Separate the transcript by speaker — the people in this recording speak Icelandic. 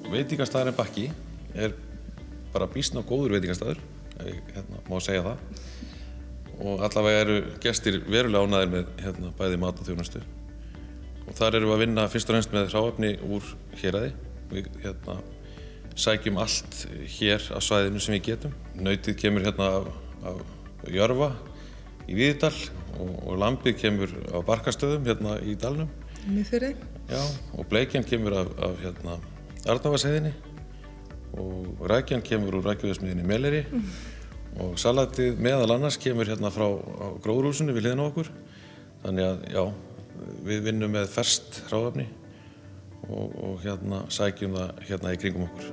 Speaker 1: Veitingastaðurinn Bakki bara býsna góður veitingastaður, má segja það. Og allavega eru gestir verulega ánægðir með bæði mat og þjónustu. Og þar erum við að vinna fyrst og fremst með hráefni úr héraði. Við sækjum allt hér á svæðinu sem við getum. Nautið kemur af Jörfa í Víðidal og lambið kemur á Barkastöðum í dalnum.
Speaker 2: Miðfirði. Já,
Speaker 1: og bleikjan kemur af Arnarvatnsheiðinni og rækjan kemur úr rækjuverksmiðjunni Meleyri. Og salatið meðal annars kemur frá gróðurhúsinu við hliðina á okkur. Þannig að já, við vinnum með ferskt hráefni og sækjum það í kringum okkur.